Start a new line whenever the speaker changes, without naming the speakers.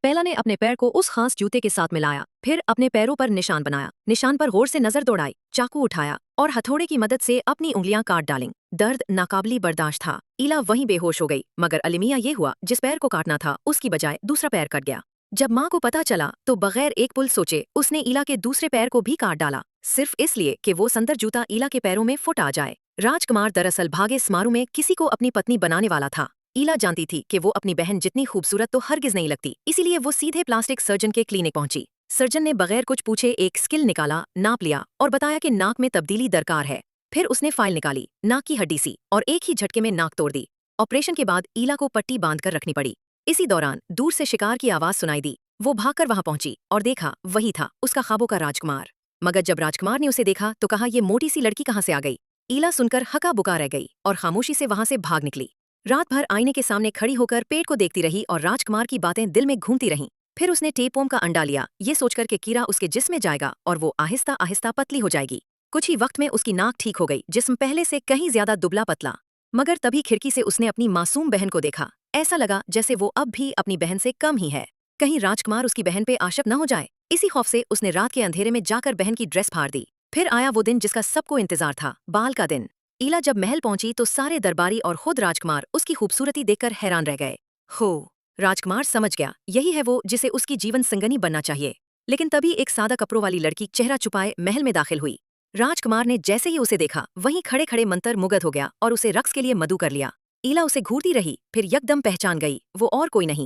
पेला ने अपने पैर को उस खास जूते के साथ मिलाया, फिर अपने पैरों पर निशान बनाया, निशान पर गौर से नजर दौड़ाई, चाकू उठाया और हथौड़े की मदद से अपनी उंगलियां काट डालीं। दर्द नाकाबिले बर्दाश्त था। ईला वहीं बेहोश हो गई, मगर अलमिया ये हुआ जिस पैर को काटना था उसकी बजाय दूसरा पैर कट गया। जब माँ को पता चला तो बगैर एक पुल सोचे उसने ईला के दूसरे पैर को भी काट डाला, सिर्फ इसलिए कि वो संदर जूता ईला के पैरों में फुट आ जाए। राजकुमार दरअसल भागे समारोह में किसी को अपनी पत्नी बनाने वाला था। ईला जानती थी कि वो अपनी बहन जितनी खूबसूरत तो हरगिज नहीं लगती, इसीलिए वो सीधे प्लास्टिक सर्जन के क्लिनिक पहुंची। सर्जन ने बगैर कुछ पूछे एक स्किल निकाला, नाप लिया और बताया कि नाक में तब्दीली दरकार है। फिर उसने फाइल निकाली, नाक की हड्डी सी और एक ही झटके में नाक तोड़ दी। ऑपरेशन के बाद ईला को पट्टी बांधकर रखनी पड़ी। इसी दौरान दूर से शिकार की आवाज सुनाई दी। वो भागकर वहां पहुंची और देखा वही था उसका ख्वाबों का राजकुमार। मगर जब राजकुमार ने उसे देखा तो कहा, ये मोटी सी लड़की कहाँ से आ गई। ईला सुनकर हका बुका रह गई और खामोशी से वहां से भाग निकली। रात भर आईने के सामने खड़ी होकर पेट को देखती रही और राजकुमार की बातें दिल में घूमती रहीं। फिर उसने टेपओम का अंडा लिया, ये सोचकर कि कीड़ा उसके जिस्म में जाएगा और वो आहिस्ता आहिस्ता पतली हो जाएगी। कुछ ही वक्त में उसकी नाक ठीक हो गई, जिस्म पहले से कहीं ज्यादा दुबला पतला। मगर तभी खिड़की से उसने अपनी मासूम बहन को देखा। ऐसा लगा जैसे वो अब भी अपनी बहन से कम ही है। कहीं राजकुमार उसकी बहन पे आशिक न हो जाए। इसी खौफ से उसने रात के अंधेरे में जाकर बहन की ड्रेस फाड़ दी। फिर आया वो दिन जिसका सबको इंतजार था, बाल का दिन। ईला जब महल पहुंची तो सारे दरबारी और खुद राजकुमार उसकी खूबसूरती देखकर हैरान रह गए। हो, राजकुमार समझ गया यही है वो जिसे उसकी जीवन संगनी बनना चाहिए। लेकिन तभी एक सादा कपड़ों वाली लड़की चेहरा छुपाए महल में दाखिल हुई। राजकुमार ने जैसे ही उसे देखा वहीं खड़े खड़े मंतर मुग्ध हो गया और उसे रक्स के लिए मदऊ कर लिया। ईला उसे घूरती रही, फिर यकदम पहचान गई, वो और कोई नहीं